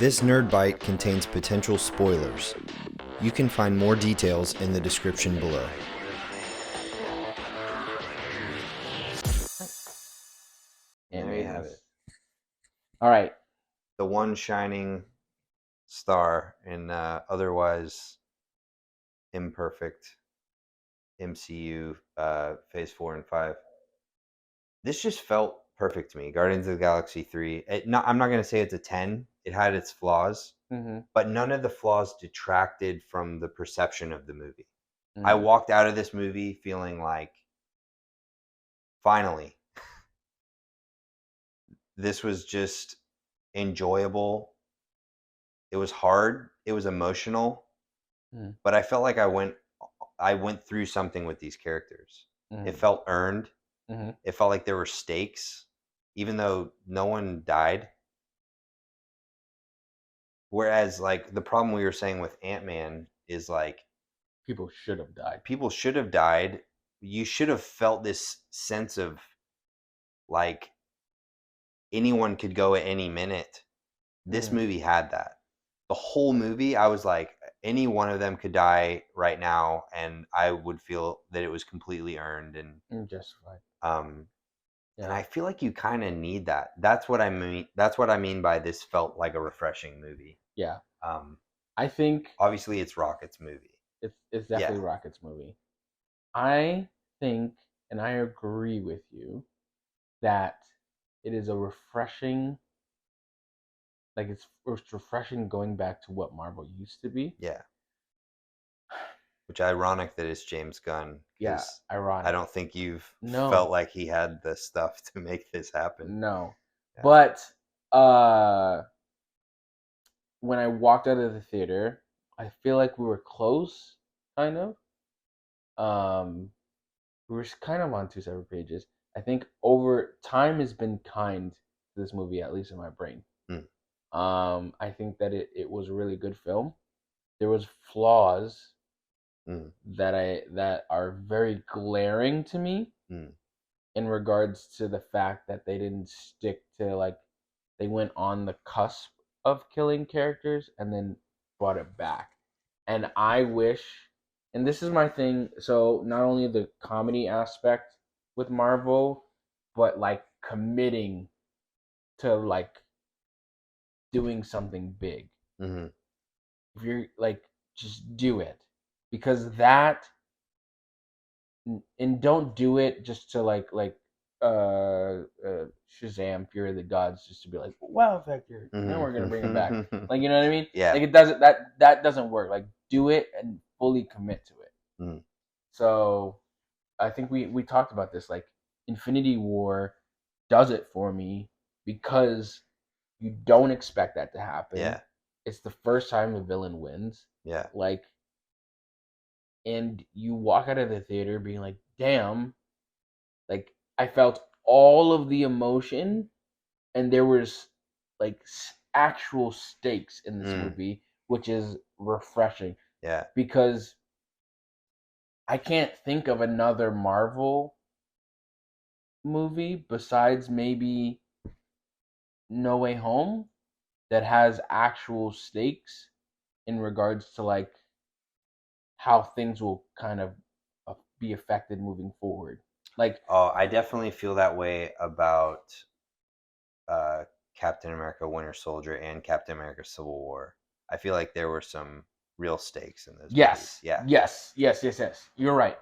This Nerd Bite contains potential spoilers. You can find more details in the description below. And there you have it. All right. The one shining star in otherwise imperfect MCU Phase 4 and 5. This just felt perfect to me. Guardians of the Galaxy 3. I'm not going to say it's a 10. It had its flaws, but none of the flaws detracted from the perception of the movie. I walked out of this movie feeling like, finally, this was just enjoyable. It was hard. It was emotional, but I felt like I went through something with these characters. It felt earned. It felt like there were stakes, even though no one died. Whereas, like, the problem we were saying with Ant-Man is, like, people should have died. People should have died. You should have felt this sense of, like, anyone could go at any minute. This movie had that. The whole movie, I was like, any one of them could die right now, and I would feel that it was completely earned and justified. And I feel like you kind of need that. That's what I mean. That's what I mean by this felt like a refreshing movie. Yeah. I think obviously it's Rocket's movie. It's definitely Rocket's movie. I think, and I agree with you, that it is a refreshing. Like it's refreshing going back to what Marvel used to be. Yeah. Which ironic that it's James Gunn. Yeah, ironic. I don't think you've felt like he had the stuff to make this happen. No. Yeah. But when I walked out of the theater, I feel like we were close, kind of. We were kind of on two separate pages. I think over time has been kind to this movie, at least in my brain. I think that it was a really good film. There was flaws that are very glaring to me in regards to the fact that they didn't stick to, like, they went on the cusp of killing characters and then brought it back. And I wish, and this is my thing, so not only the comedy aspect with Marvel, but like committing to like doing something big. If you're like, just do it. Because that, and don't do it just to like Shazam Fury of the Gods, just to be like, wow factor, now we're gonna bring it back. Like, you know what I mean? Yeah. Like, it doesn't, that doesn't work. Like, do it and fully commit to it. So I think we talked about this. Like, Infinity War does it for me because you don't expect that to happen. Yeah. It's the first time a villain wins. Yeah. Like, and you walk out of the theater being like, damn, like, I felt all of the emotion, and there was like actual stakes in this movie, which is refreshing. Yeah. Because I can't think of another Marvel movie besides maybe No Way Home that has actual stakes in regards to like how things will kind of be affected moving forward. Like, I definitely feel that way about Captain America Winter Soldier and Captain America Civil War. I feel like there were some real stakes in those movies. Yeah. Yes. You're right.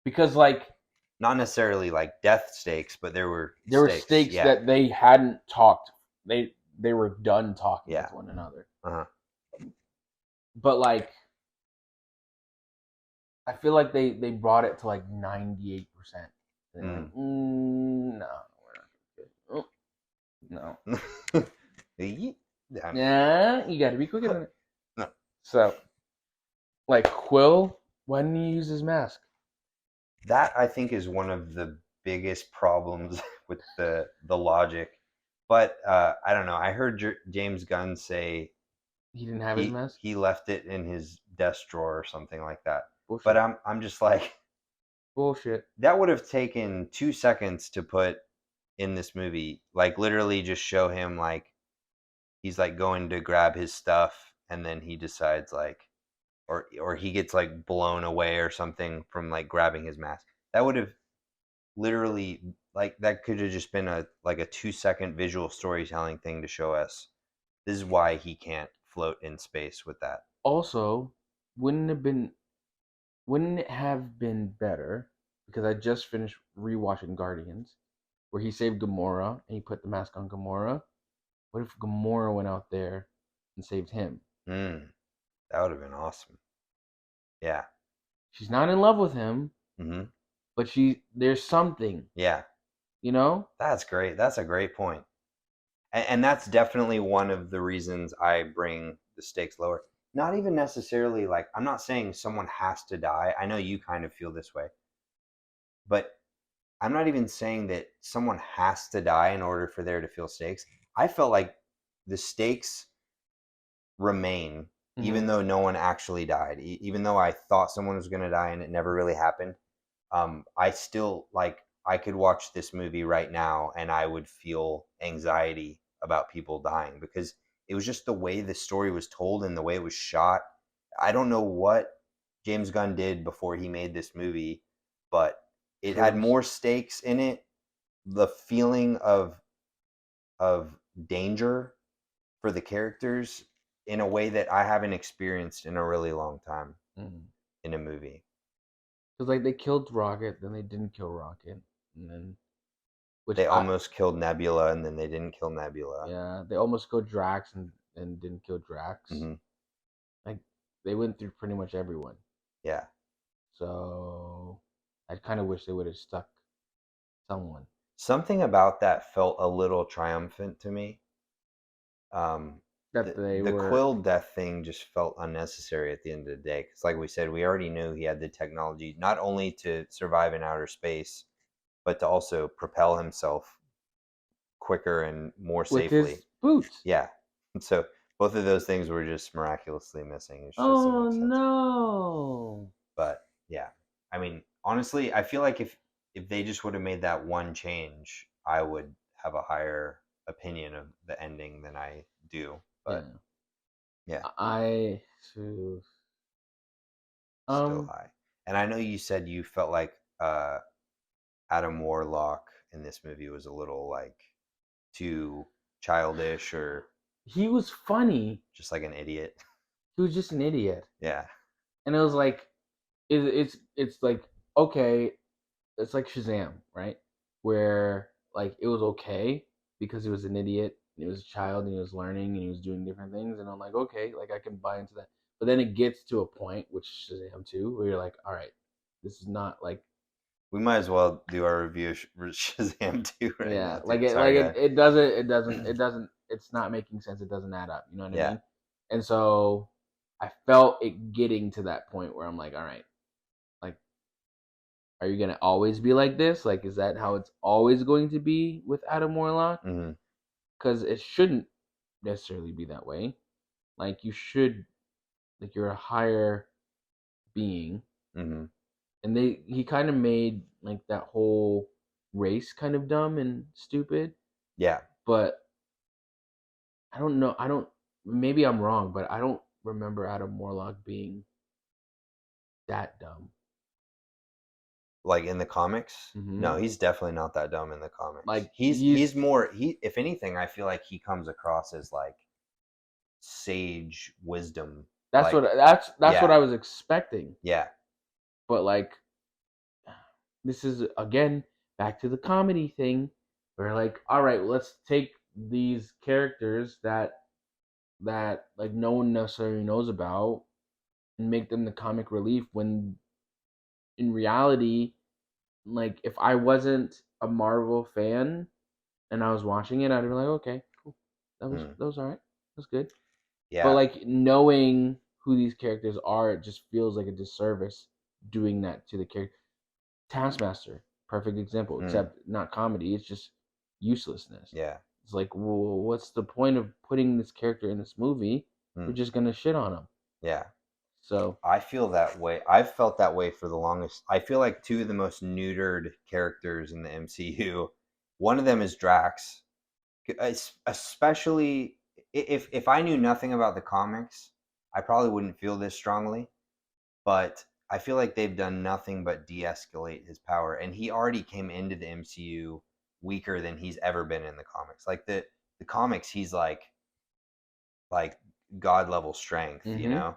Because, like, not necessarily like death stakes, but there were stakes that they hadn't talked. They were done talking with one another. But like, I feel like they brought it to like 98%. Like, no, we're not good. No. Yeah, you got to be quicker than it. No. So, like, Quill, why didn't he use his mask? That, I think, is one of the biggest problems with the logic. But I don't know. I heard James Gunn say he didn't have his mask. He left it in his desk drawer or something like that. Bullshit. But I'm just like, bullshit. That would have taken 2 seconds to put in this movie. Like, literally just show him like he's like going to grab his stuff, and then he decides like, or he gets like blown away or something from like grabbing his mask. That would have literally, like, that could have just been a like a 2-second visual storytelling thing to show us this is why he can't float in space with that. Also, wouldn't have been wouldn't it have been better, because I just finished rewatching Guardians, where he saved Gamora and he put the mask on Gamora. What if Gamora went out there and saved him? Mm, that would have been awesome. Yeah. She's not in love with him, Mm-hmm. but there's something, Yeah. you know? That's great. That's a great point. And that's definitely one of the reasons I bring the stakes lower. Not even necessarily like, I'm not saying someone has to die. I know you kind of feel this way, but I'm not even saying that someone has to die in order for there to feel stakes. I felt like the stakes remain even though no one actually died. Even though I thought someone was going to die and it never really happened. I still, like, I could watch this movie right now and I would feel anxiety about people dying because it was just the way the story was told and the way it was shot. I don't know what James Gunn did before he made this movie, but it had True. more stakes in it. The feeling of danger for the characters in a way that I haven't experienced in a really long time in a movie. Because like they killed Rocket, then they didn't kill Rocket, and then They almost killed Nebula, and then they didn't kill Nebula. Yeah, they almost killed Drax and didn't kill Drax. Mm-hmm. Like they went through pretty much everyone. Yeah. So I kind of wish they would have stuck someone. Something about that felt a little triumphant to me. That they The were. Quill death thing just felt unnecessary at the end of the day. Because, like we said, we already knew he had the technology not only to survive in outer space, but to also propel himself quicker and more With safely. his boots. Yeah. So both of those things were just miraculously missing. It just doesn't Oh make sense. no! But yeah, I mean, honestly, I feel like if they just would have made that one change, I would have a higher opinion of the ending than I do. But yeah, I too. still high. And I know you said you felt like Adam Warlock in this movie was a little like too childish or He was funny. just like an idiot. He was just an idiot. Yeah. And it was like, it's like, okay, it's like Shazam, right? Where like it was okay because he was an idiot and he was a child and he was learning and he was doing different things, and I'm like, okay, like I can buy into that. But then it gets to a point, which Shazam too, where you're like, all right, this is not like, We might as well do our review of Shazam 2 right yeah, now. like Dude. Sorry, it doesn't, it's not making sense. It doesn't add up. You know what I mean? And so I felt it getting to that point where I'm like, all right, like, are you gonna always be like this? Like, is that how it's always going to be with Adam Warlock? Because it shouldn't necessarily be that way. Like, you should, like, you're a higher being, and he kind of made like that whole race kind of dumb and stupid. Yeah. But I don't know. I don't. Maybe I'm wrong, but I don't remember Adam Warlock being that dumb. Like in the comics? No, he's definitely not that dumb in the comics. Like he's more if anything, I feel like he comes across as like sage wisdom. That's like, that's what I was expecting. Yeah. But like, this is again back to the comedy thing. Where like, all right, let's take these characters that like no one necessarily knows about and make them the comic relief, when in reality, like, if I wasn't a Marvel fan and I was watching it, I'd be like, okay, cool, that was all right, that's good. Yeah. But like, knowing who these characters are, it just feels like a disservice doing that to the character. Taskmaster, perfect example, except not comedy. It's just uselessness. Yeah. It's like, well, what's the point of putting this character in this movie? We're just gonna shit on him. Yeah. So I feel that way. I've felt that way for the longest. I feel like two of the most neutered characters in the MCU. One of them is Drax, especially if I knew nothing about the comics, I probably wouldn't feel this strongly. But I feel like they've done nothing but de-escalate his power, and he already came into the MCU weaker than he's ever been in the comics. Like the comics, he's like god level strength, you Mm-hmm.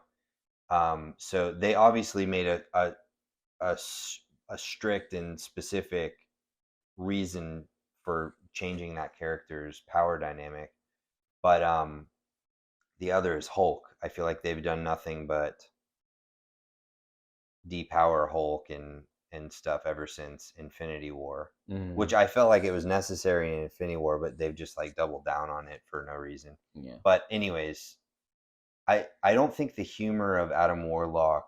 know. So they obviously made a strict and specific reason for changing that character's power dynamic. But the other is Hulk. I feel like they've done nothing but depower Hulk and stuff ever since Infinity War, Mm-hmm. which I felt like it was necessary in Infinity War, but they've just like doubled down on it for no reason. Yeah. But anyways, I don't think the humor of Adam Warlock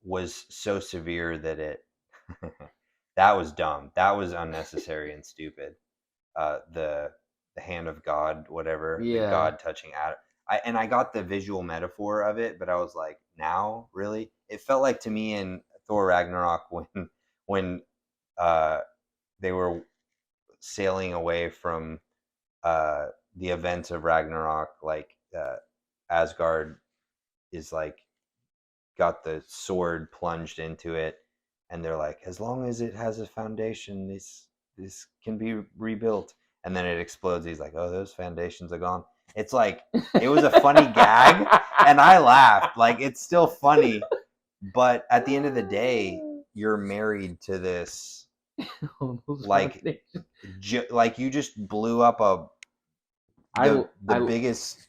was so severe that it that was dumb. That was unnecessary and stupid. The hand of God, whatever, the Yeah. God touching Adam. I got the visual metaphor of it, but I was like, now really? It felt like to me in Thor Ragnarok when uh, they were sailing away from the events of Ragnarok, like Asgard is like got the sword plunged into it, and they're like, as long as it has a foundation, this can be rebuilt. And then it explodes. He's like, oh, those foundations are gone. It's like it was a funny gag, and I laughed. Like it's still funny, but at the end of the day, you're married to this. Like, like you just blew up the biggest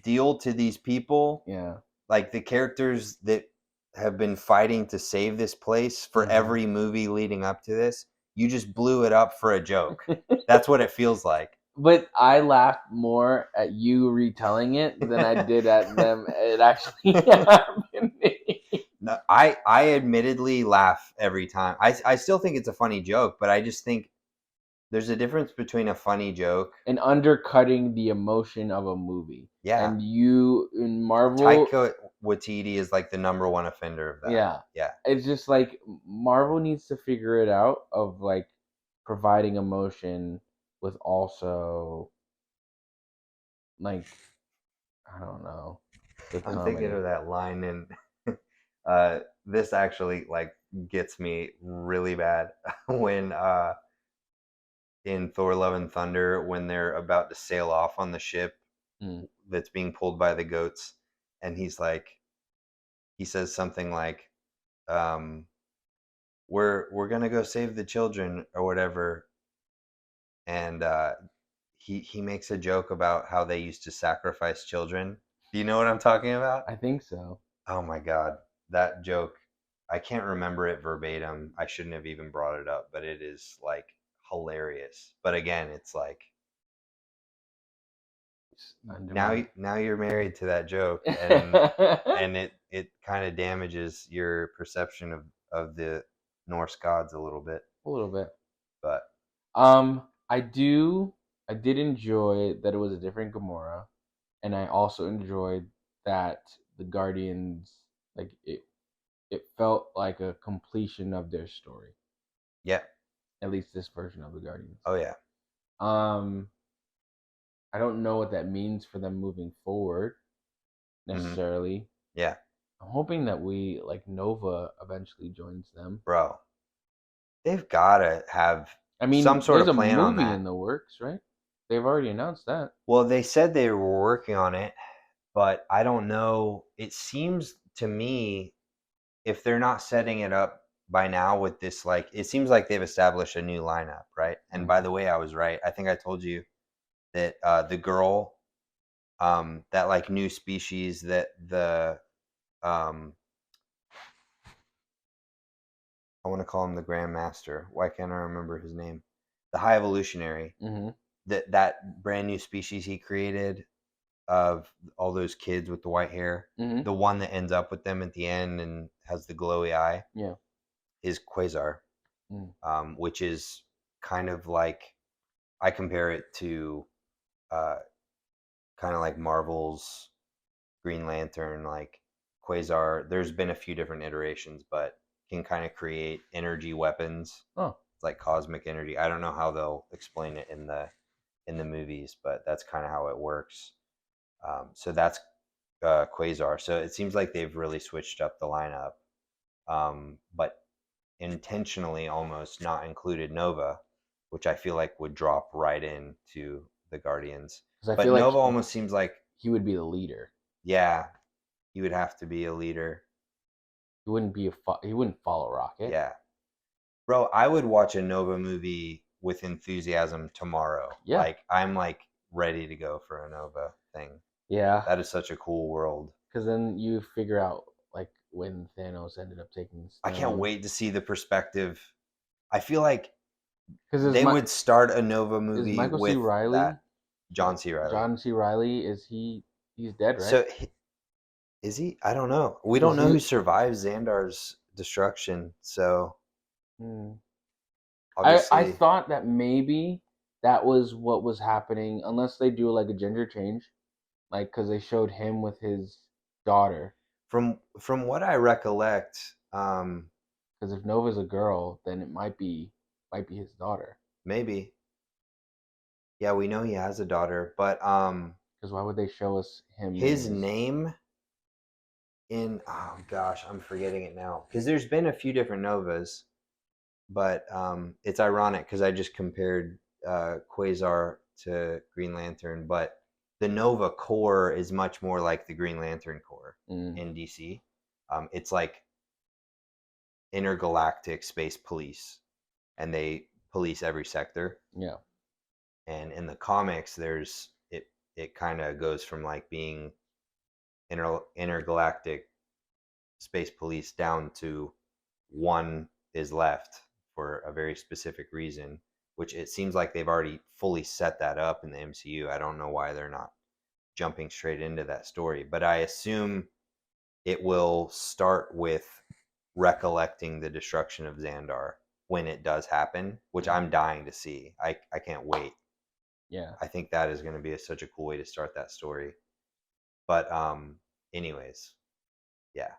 deal to these people. Yeah. Like the characters that have been fighting to save this place for every movie leading up to this, you just blew it up for a joke. That's what it feels like. But I laughed more at you retelling it than I did at them it actually happening. No, I admittedly laugh every time. I still think it's a funny joke, but I just think there's a difference between a funny joke and undercutting the emotion of a movie. Yeah. And you in Marvel, Taika Waititi is like the number one offender of that. Yeah. Yeah. It's just like Marvel needs to figure it out of like providing emotion with also like I don't know. I'm thinking of that line in this actually like gets me really bad when in Thor Love and Thunder when they're about to sail off on the ship that's being pulled by the goats, and he's like he says something like we're gonna go save the children or whatever, and he makes a joke about how they used to sacrifice children. Do you know what I'm talking about? I think so. Oh my god, that joke! I can't remember it verbatim. I shouldn't have even brought it up, but it is like hilarious. But again, it's like now you're married to that joke, and it kind of damages your perception of the Norse gods a little bit. A little bit. But I did enjoy that it was a different Gamora, and I also enjoyed that the Guardians like it felt like a completion of their story. Yeah. At least this version of the Guardians. Oh yeah. I don't know what that means for them moving forward necessarily. Mm-hmm. Yeah. I'm hoping that we like Nova eventually joins them. Bro, they've got to have some sort of plan on that. There's a movie in the works, right? They've already announced that. Well, they said they were working on it, but I don't know. It seems to me if they're not setting it up by now with this, like, it seems like they've established a new lineup, right? And by the way, I was right. I think I told you that the girl, that like new species that the I want to call him the Grandmaster. Why can't I remember his name? The High Evolutionary. Mm-hmm. That brand new species he created of all those kids with the white hair. Mm-hmm. The one that ends up with them at the end and has the glowy eye. Yeah. Is Quasar, which is kind of like I compare it to kind of like Marvel's Green Lantern. Like Quasar, there's been a few different iterations, but can kind of create energy weapons. Oh, it's like cosmic energy. I don't know how they'll explain it in the in the movies, but that's kind of how it works. So that's Quasar. So it seems like they've really switched up the lineup, but intentionally almost not included Nova, which I feel like would drop right into the Guardians. Because I But feel like Nova almost seems like, he would be the leader. yeah, he would have to be a leader. He wouldn't be he wouldn't follow Rocket. Yeah. Bro, I would watch a Nova movie with enthusiasm tomorrow. Yeah. Like I'm like ready to go for a Nova thing. Yeah. That is such a cool world. Because then you figure out like when Thanos ended up taking the stone. I can't wait to see the perspective. I feel like Because they would start a Nova is movie Michael C. with Riley, that. John C. Riley. John C. Riley, he's dead, right? So is he? I don't know. We don't know who survives Xandar's destruction. So obviously, I thought that maybe that was what was happening, unless they do like a gender change, like because they showed him with his daughter. from what I recollect, because if Nova's a girl, then it might be his daughter. Maybe. Yeah, we know he has a daughter, but because why would they show us him? His name in, oh gosh, I'm forgetting it now, because there's been a few different Novas, but it's ironic because I just compared Quasar to Green Lantern, but the Nova Corps is much more like the Green Lantern Corps in DC. It's like intergalactic space police, and they police every sector. Yeah. And in the comics, there's it kind of goes from like being intergalactic space police down to one is left for a very specific reason, which it seems like they've already fully set that up in the MCU. I don't know why they're not jumping straight into that story, but I assume it will start with recollecting the destruction of Xandar when it does happen, which I'm dying to see. I can't wait. Yeah. I think that is going to be such a cool way to start that story. But anyways, yeah.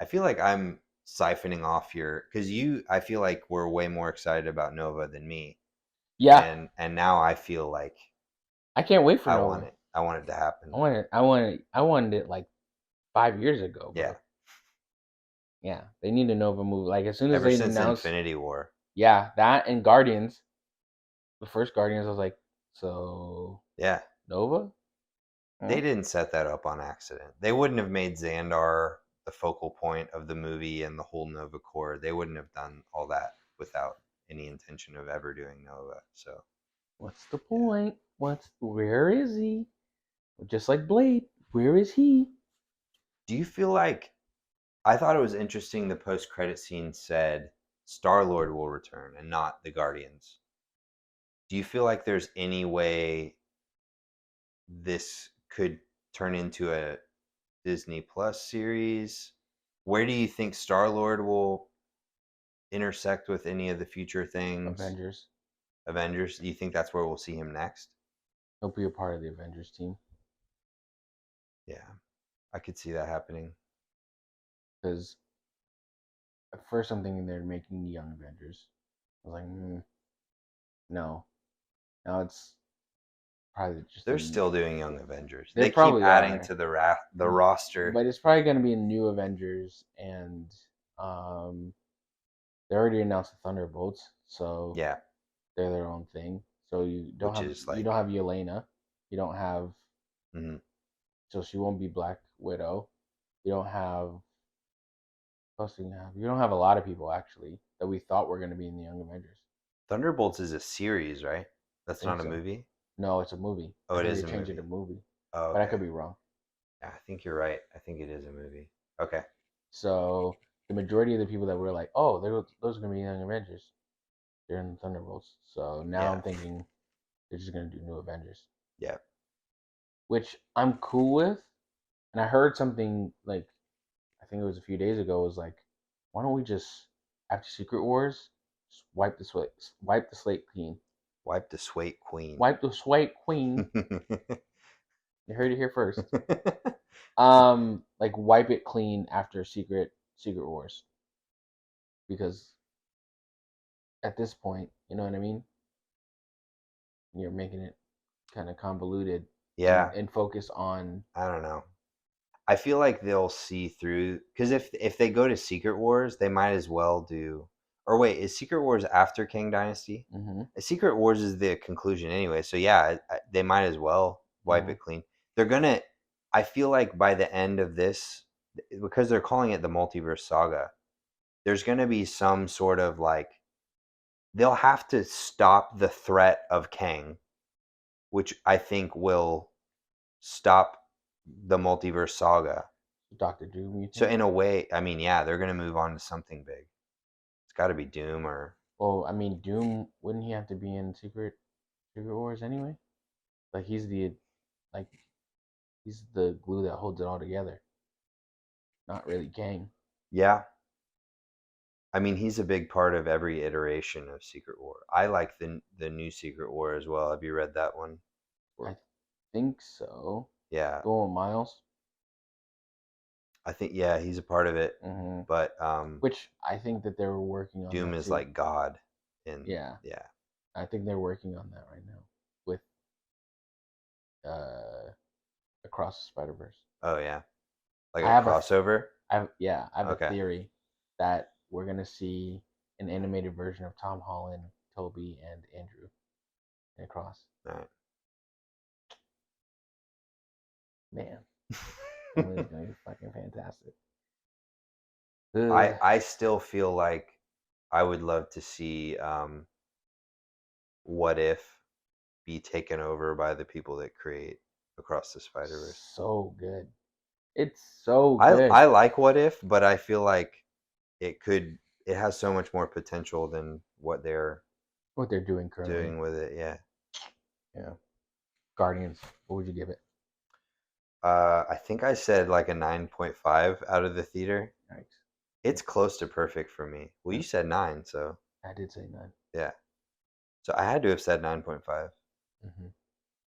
I feel like I'm siphoning off your, because I feel like we're way more excited about Nova than me. Yeah. And now I feel like I can't wait for I Nova. want it. I want it to happen. I wanted it like 5 years ago, bro. Yeah. Yeah. They need a Nova movie. Like as soon as Ever they since announced Infinity War. Yeah, that and Guardians. The first Guardians, I was like, so yeah, Nova? They didn't set that up on accident. They wouldn't have made Xandar the focal point of the movie and the whole Nova Corps. They wouldn't have done all that without any intention of ever doing Nova. So what's the point? Where is he? Just like Blade, where is he? Do you feel like, I thought it was interesting the post-credit scene said Star-Lord will return and not the Guardians. Do you feel like there's any way this could turn into a Disney Plus series? Where do you think Star-Lord will intersect with any of the future things? Avengers. Do you think that's where we'll see him next? He'll be a part of the Avengers team. Yeah, I could see that happening. Because at first I'm thinking they're making the Young Avengers. I was like, no. Now it's probably just. They're still doing Young Avengers. They keep probably adding are. to the roster. But it's probably going to be a new Avengers, and they already announced the Thunderbolts, so yeah, they're their own thing. So you don't you don't have Yelena, you don't have, so she won't be Black Widow. You don't have. You don't have a lot of people actually that we thought were going to be in the Young Avengers. Thunderbolts is a series, right? That's not a movie? No, it's a movie. Oh, it is a movie. Change it to movie. Oh, okay. But I could be wrong. Yeah, I think you're right. I think it is a movie. Okay. So the majority of the people that were like, oh, those are going to be Young Avengers, they're in the Thunderbolts. So now I'm thinking they're just going to do new Avengers. Yeah. Which I'm cool with. And I heard something like, I think it was a few days ago, was like, why don't we just, after Secret Wars, just wipe the slate clean. Wipe the slate queen. Wipe the slate queen. You heard it here first. Like wipe it clean after Secret Wars. Because at this point, you know what I mean? You're making it kind of convoluted. Yeah, and focus on. I don't know. I feel like they'll see through because if they go to Secret Wars, they might as well do. Or wait, is Secret Wars after Kang Dynasty? Mm-hmm. Secret Wars is the conclusion anyway, so yeah, they might as well wipe Mm-hmm. it clean. They're gonna. I feel like by the end of this, because they're calling it the multiverse saga, there's gonna be some sort of like they'll have to stop the threat of Kang, which I think will stop the multiverse saga. Doctor Doom, you So think? in a way, I mean, yeah, they're gonna move on to something big. It's got to be Doom or Well, I mean, Doom wouldn't he have to be in Secret Wars anyway? Like like he's the glue that holds it all together. Not really Kang. yeah. I mean, he's a big part of every iteration of Secret War. I like the new Secret War as well. Have you read that one? I think so. Yeah, Go on, Miles. I think yeah, he's a part of it. Mm-hmm. But Which I think that they were working on Doom that is too. like God, and Yeah, yeah. I think they're working on that right now with uh Across the Spider Verse. Oh yeah, like I a have a crossover. I have a Okay, theory that we're gonna see an animated version of Tom Holland, Toby, and Andrew in Across. all right. Man, that movie's gonna be fucking fantastic. Ugh. I still feel like I would love to see What If be taken over by the people that create Across the Spider Verse. So good. It's so I good. I like What If, but I feel like it has so much more potential than what they're What they're doing currently. doing with it. Yeah. Yeah. Guardians. What would you give it? I think I said like a 9.5 out of the theater. Nice. It's close to perfect for me. Well, you said 9, so I did say 9. yeah. So I had to have said 9.5. Mm-hmm.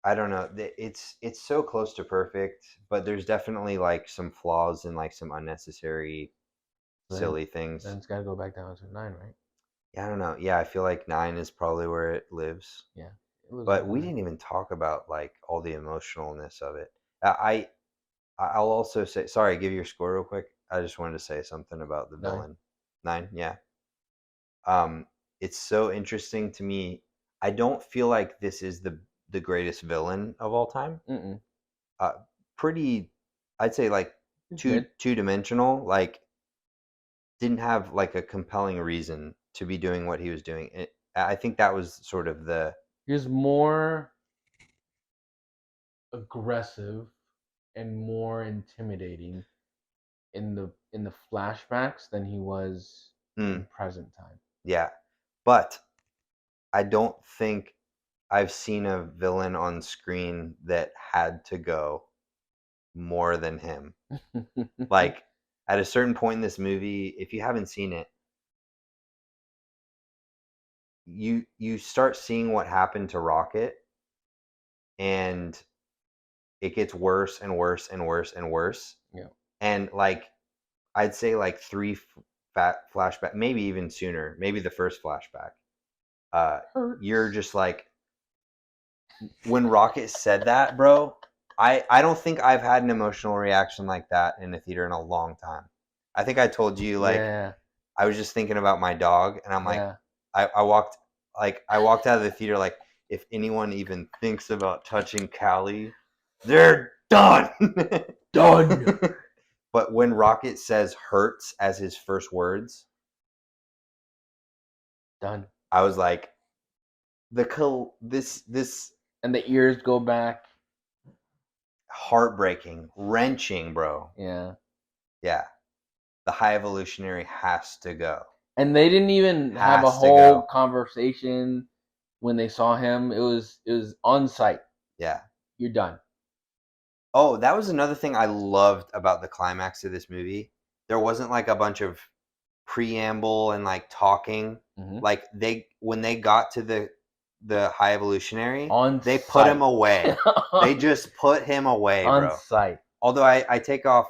I don't know. It's so close to perfect, but there's definitely like some flaws and like some unnecessary silly things. Then it's got to go back down to 9, right? Yeah, I don't know. Yeah, I feel like 9 is probably where it lives. Yeah. It lives But at we 9. didn't even talk about like all the emotionalness of it. I'll also say sorry, give your score real quick. I just wanted to say something about the 9. villain. 9, yeah. Um it's so interesting to me. I don't feel like this is the greatest villain of all time. Mm-mm. Pretty I'd say like two-dimensional, like didn't have like a compelling reason to be doing what he was doing. I think that was sort of the He was more aggressive and more intimidating in the flashbacks than he was in present time. Yeah. But I don't think I've seen a villain on screen that had to go more than him. Like at a certain point in this movie, if you haven't seen it, you start seeing what happened to Rocket, and it gets worse and worse and worse and worse. Yeah. And like I'd say like three fat flashback, maybe even sooner, maybe the first flashback. You're just like when Rocket said that, bro. I don't think I've had an emotional reaction like that in a theater in a long time. I think I told you like Yeah. I was just thinking about my dog, and I'm like, Yeah. I walked out of the theater like if anyone even thinks about touching Callie, they're done. Done. But when Rocket says "hurts" as his first words, Done. I was like, this And the ears go back. heartbreaking, wrenching, bro. Yeah. Yeah, the High Evolutionary has to go. And they didn't even have a Has to whole go. conversation when they saw him. It was on site. Yeah. You're done. Oh, that was another thing I loved about the climax of this movie. There wasn't like a bunch of preamble and like talking. Mm-hmm. Like when they got to the High Evolutionary, they site. put him away. They just put him away, on bro. Site. Although I take off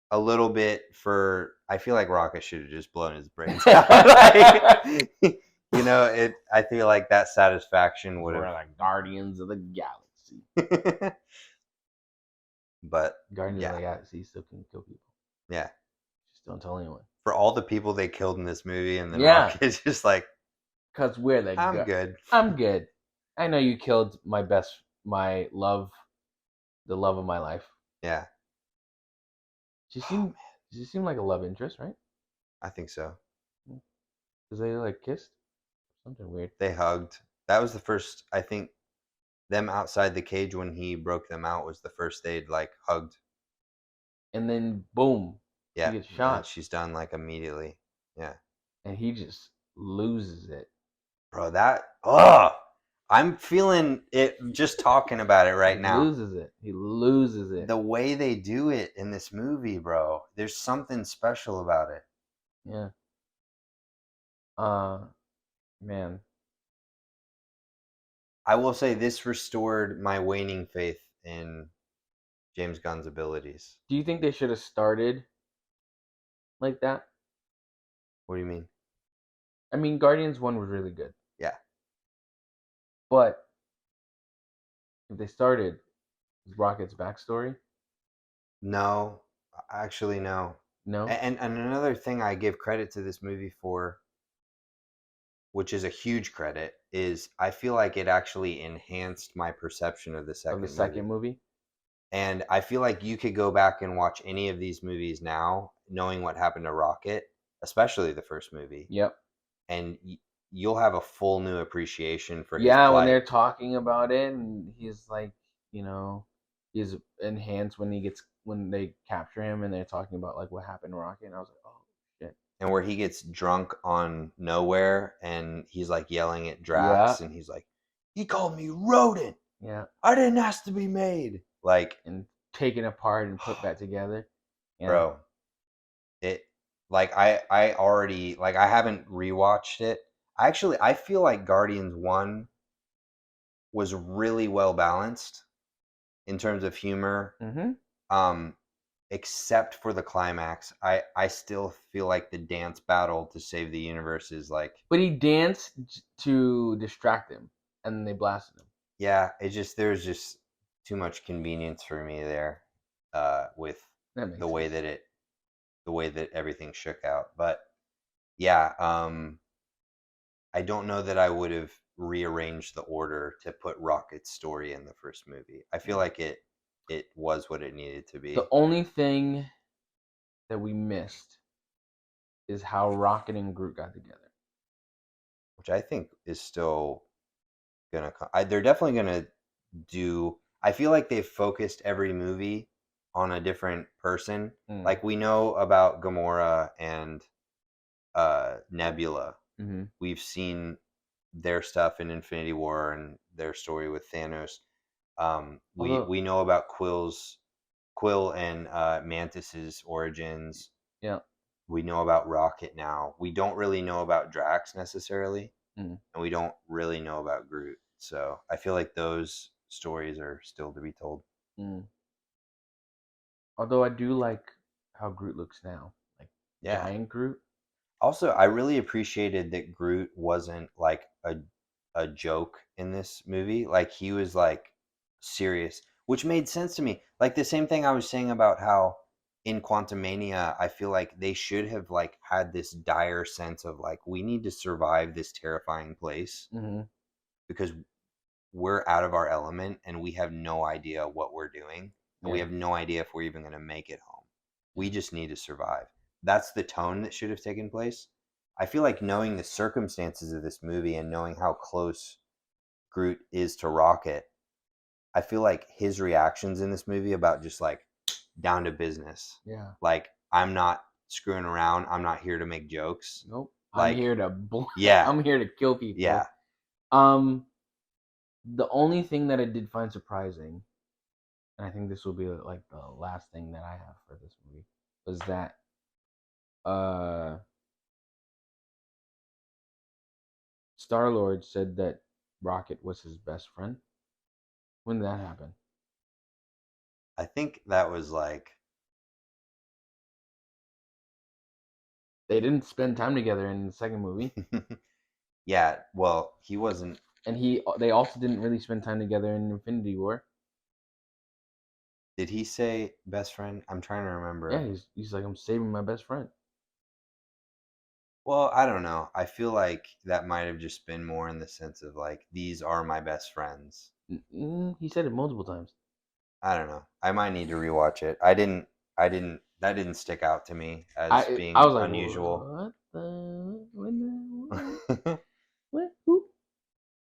a little bit for I feel like Rocket should have just blown his brains out. Like, You know, it. I feel like that satisfaction would We're have. like Guardians of the Galaxy. But Guardians of yeah, the Galaxy still can kill people. yeah. Just don't tell anyone. For all the people they killed in this movie, and then Yeah, Rocket's just like, cause we're the I'm good. I'm good. I know you killed my love, the love of my life. Yeah. She Oh seemed, man, she seemed like a love interest, right? I think so. Cause they like kissed, something weird. They hugged. That was the first. I think them outside the cage when he broke them out was the first they'd like hugged. And then boom, she Yeah, gets and shot, she's done like immediately. Yeah, and he just loses it. bro. I'm feeling it just talking about it right He now. loses it. He loses it. The way they do it in this movie, bro. There's something special about it. Yeah. Man. I will say this restored my waning faith in James Gunn's abilities. Do you think they should have started like that? What do you mean? I mean, Guardians 1 was really good. Yeah. But if they started with Rocket's backstory, No, actually, no. no? And another thing I give credit to this movie for, which is a huge credit, is I feel like it actually enhanced my perception of the Of the second second movie. movie? And I feel like you could go back and watch any of these movies now, knowing what happened to Rocket, especially the first movie, Yep. and you'll have a full new appreciation for his Yeah, when plight. they're talking about it, and he's like, you know, he's enhanced when they capture him, and they're talking about like what happened to Rocket, and I was like, oh shit. And where he gets drunk on Nowhere, and he's like yelling at Yeah. Drax, and he's like, "He called me rodent. Yeah. I didn't ask to be made." Like, And taken apart and put back together. Yeah. bro, it like I already like I haven't rewatched it. I feel like Guardians 1 was really well balanced in terms of humor. Mm-hmm. Um except for the climax. I still feel like the dance battle to save the universe is like, But he danced to distract him, and then they blasted him. yeah, there's just too much convenience for me there with That makes the way sense. that it the way that everything shook out. But yeah, I don't know that I would have rearranged the order to put Rocket's story in the first movie. I feel like it was what it needed to be. The only thing that we missed is how Rocket and Groot got together. Which I think is still gonna come. They're definitely gonna do. I feel like they've focused every movie on a different person. Like we know about Gamora and Nebula. Mm-hmm. We've seen their stuff in Infinity War and their story with Thanos. We know about Quill and Mantis's origins. Yeah. We know about Rocket now. We don't really know about Drax necessarily, Mm. and we don't really know about Groot. So I feel like those stories are still to be told. Mm. Although I do like how Groot looks now, like Yeah. giant Groot. Also, I really appreciated that Groot wasn't like a joke in this movie. Like he was like serious, which made sense to me. Like the same thing I was saying about how in Quantumania, I feel like they should have like had this dire sense of like we need to survive this terrifying place Mm-hmm. because we're out of our element and we have no idea what we're doing and we Yeah. have no idea if we're even going to make it home. We just need to survive. That's the tone that should have taken place. I feel like knowing the circumstances of this movie and knowing how close Groot is to Rocket, I feel like his reactions in this movie about just like down to business. Yeah. Like I'm not screwing around. I'm not here to make jokes. Nope. Like, I'm here to yeah. I'm here to kill people. Yeah. The only thing that I did find surprising, and I think this will be like the last thing that I have for this movie, was that Star-Lord said that Rocket was his best friend. When did that happen? I think that was like They didn't spend time together in the second movie. Yeah, well, he wasn't. And they also didn't really spend time together in Infinity War. Did he say best friend? I'm trying to Yeah, remember. he's like, I'm saving my best friend. Well, I don't know. I feel like that might have just been more in the sense of like these are my best friends. He said it multiple times. I don't know. I might need to rewatch it. I didn't. I didn't. That didn't stick out to me as I being was like, unusual. what the what who?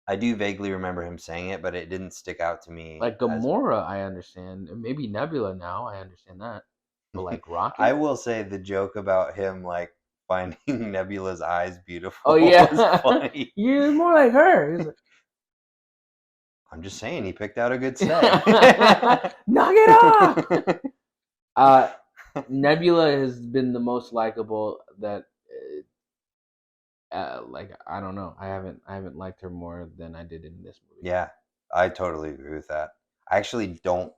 I do vaguely remember him saying it, but it didn't stick out to me Like as. Gamora, I understand, and maybe Nebula now, I understand that, but like I Rocket? will say the joke about him like finding Nebula's eyes Oh beautiful was yeah, funny. you're more like her. He's I'm just saying he picked out a good like, set. knock it off. Uh, Nebula has been the most likable that. Like I don't know, I haven't liked her more than I did in this movie. Yeah, I totally agree with that. I actually don't.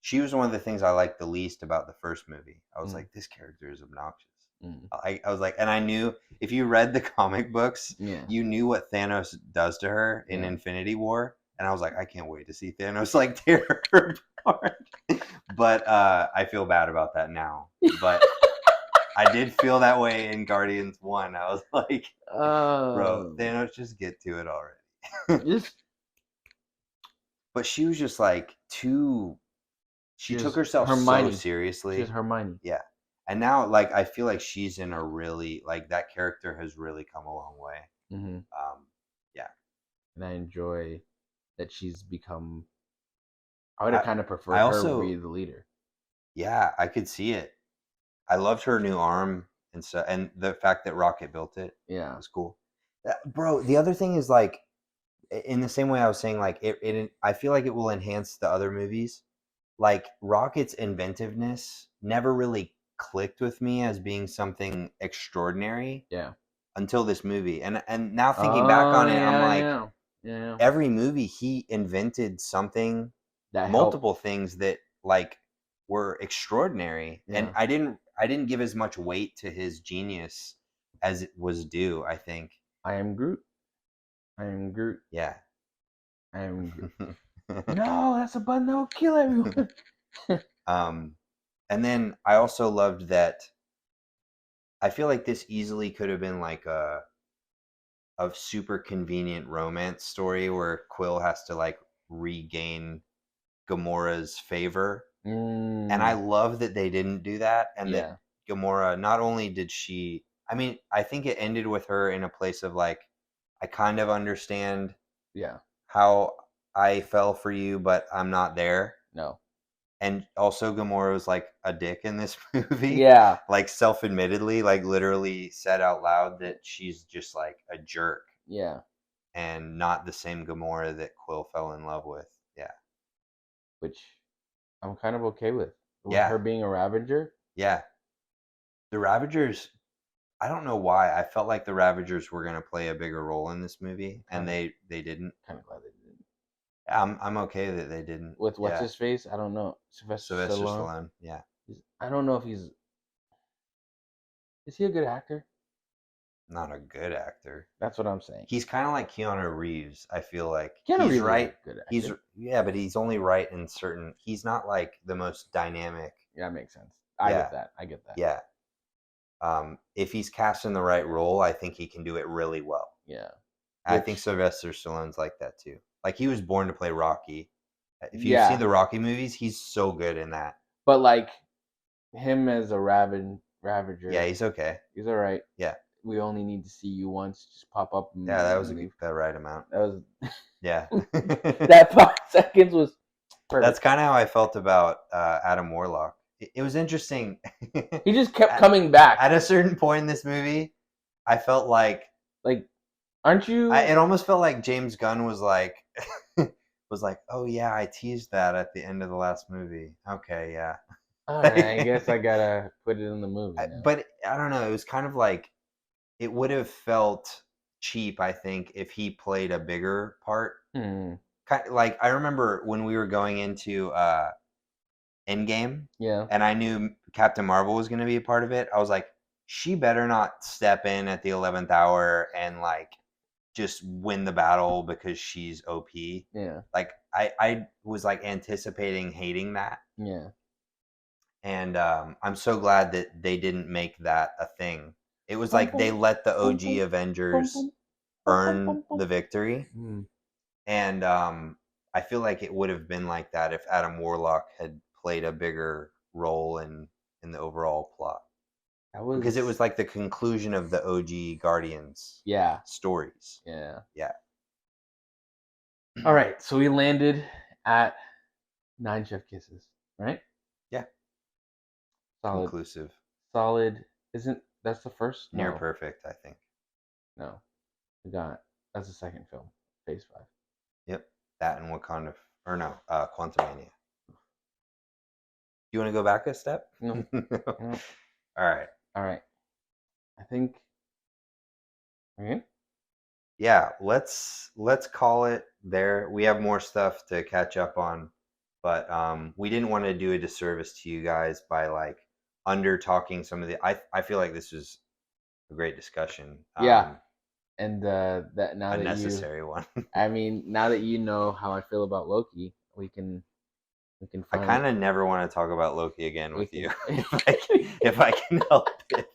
She was one of the things I liked the least about the first movie. I was Mm, like, this character is obnoxious. mm, I was like, and I knew if you read the comic books, yeah, you knew what Thanos does to her in yeah. Infinity War, and I was like, I can't wait to see Thanos like tear her apart. But I feel bad about that now. But I did feel that way in Guardians 1. I was like, bro, Um, Thanos, just get to it already. just But she was just like too. She took she's herself so Hermione. She's seriously. Hermione. Yeah. And now, like, I feel like she's in a really, like, that character has really come a long way. Hmm. Yeah. And I enjoy that she's become. I would have I, kind of I preferred her be also, the leader. yeah, I could see it. I loved her new arm and so, and the fact that Rocket built it Yeah. was cool. Bro, the other thing is, like, in the same way I was saying, like, I feel like it will enhance the other movies. Like Rocket's inventiveness never really clicked with me as being something extraordinary Yeah. until this movie. And now thinking back Oh on it, I'm yeah, like yeah, yeah. every movie he invented something, That helped. multiple things that like were extraordinary. And Yeah. I didn't give as much weight to his genius as it was due, I think. I am Groot. I am Groot. Yeah. I am Groot. No, that's a button that will kill everyone. um and then I also loved that I feel like this easily could have been like a super convenient romance story where Quill has to like regain Gamora's favor. And I Mm, love that they didn't do that and that yeah. Gamora not only did she I mean, I think it ended with her in a place of like I kind of understand Yeah. how I fell for you, but I'm not there. No. And also Gamora was like a dick in this movie. Yeah. Like self-admittedly, like literally said out loud that she's just like a jerk Yeah. and not the same Gamora that Quill fell in love with. Yeah. Which I'm kind of okay with. With Yeah. her being a Ravager. Yeah. The Ravagers, I don't know why. I felt like the Ravagers were going to play a bigger role in this movie and Kind of they didn't. kind of glad they didn't. I'm okay that they didn't. With what's Yeah. his face? I don't know. Sylvester Sylvester Stallone. Stallone. Yeah. I don't know if he's. Is he a good actor? Not a good actor. That's what I'm saying. He's kind of like Keanu Reeves. I feel like Keanu he's Reeves is a right. good He's actor. yeah, but he's only right in certain. He's not like the most dynamic. Yeah, that makes sense. I Yeah, get that. I get that. yeah. If he's cast in the right role, I think he can do it really well. Yeah. I think Which, Sylvester Stallone's like that too. Like he was born to play Rocky. If you've seen yeah, the Rocky movies, he's so good in that. but like him as a Yeah, Ravager, he's okay. he's all right. Yeah, We only need to see you once. Just pop up yeah, that was and leave. the right amount. That was Yeah, that 5 seconds was that's perfect. kind of how I felt about Adam Warlock. It was interesting. He just kept at, coming back. at a certain point in this movie, I felt like Like, aren't you? it almost felt like James Gunn was like oh yeah, I teased that at the end of the last movie. Okay, yeah. All right, I guess I gotta put it in the movie now. But I don't know. It was kind of like it would have felt cheap, I think, if he played a bigger part. Hmm. Like I remember when we were going into Endgame, Yeah. and I knew Captain Marvel was going to be a part of it. I was like, she better not step in at the 11th hour and like just win the battle because she's OP. Yeah. Like I was like anticipating hating that. Yeah. And I'm so glad that they didn't make that a thing. It was like they let the OG Avengers earn the victory. And I feel like it would have been like that if Adam Warlock had played a bigger role in the overall plot. Because it was like the conclusion of the OG Guardians stories. Yeah. Yeah. All right, so we landed at 9 chef kisses, right? Yeah. Solid. Conclusive. Solid. Isn't that's the first? Near perfect, I think. No. That's the second film. Phase 5. Yep. That and Wakanda or no, Quantumania. You want to go back a step? No. No. All right. I think. Okay. Yeah, let's call it there. We have more stuff to catch up on, but we didn't want to do a disservice to you guys by like under talking some of the. I feel like this was a great discussion. Yeah, and that now a that necessary one. I mean, now that you know how I feel about Loki, we can. I kind of never want to talk about Loki again with you. if I can help it.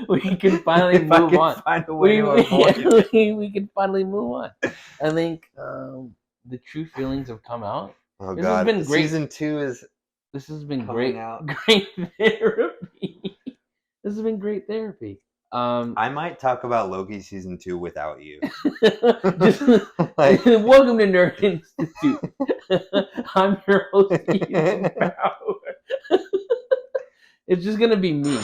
We can finally move on. Find a way to avoid it. We can finally move on. I think the true feelings have come out. Oh this God! Has been great. Season 2 is. This has been great. Great therapy. This has been great therapy. I might talk about Loki season 2 without you. Welcome to Nerd Institute. I'm your host, Ethan Power. It's just gonna be me.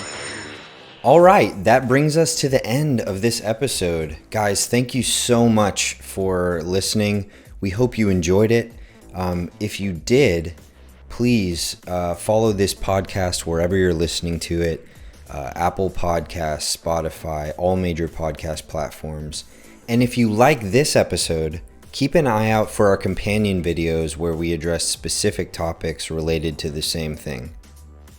All right, that brings us to the end of this episode. Guys, thank you so much for listening. We hope you enjoyed it. If you did, please follow this podcast wherever you're listening to it. Apple Podcasts, Spotify, all major podcast platforms. And if you like this episode, keep an eye out for our companion videos where we address specific topics related to the same thing.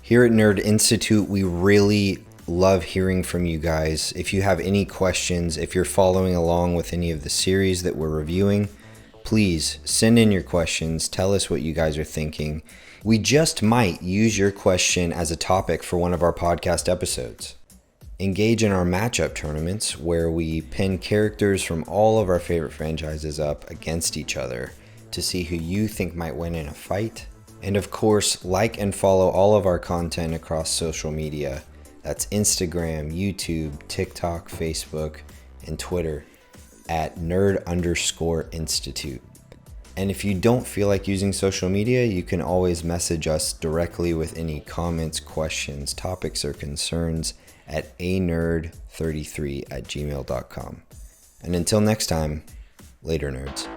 Here at Nerd Institute, we really love hearing from you guys. If you have any questions, if you're following along with any of the series that we're reviewing, please send in your questions. Tell us what you guys are thinking. We just might use your question as a topic for one of our podcast episodes. Engage in our matchup tournaments where we pin characters from all of our favorite franchises up against each other to see who you think might win in a fight. And of course, like and follow all of our content across social media. That's Instagram, YouTube, TikTok, Facebook, and Twitter at nerd_institute. And if you don't feel like using social media, you can always message us directly with any comments, questions, topics, or concerns at anerd33@gmail.com. And until next time, later nerds.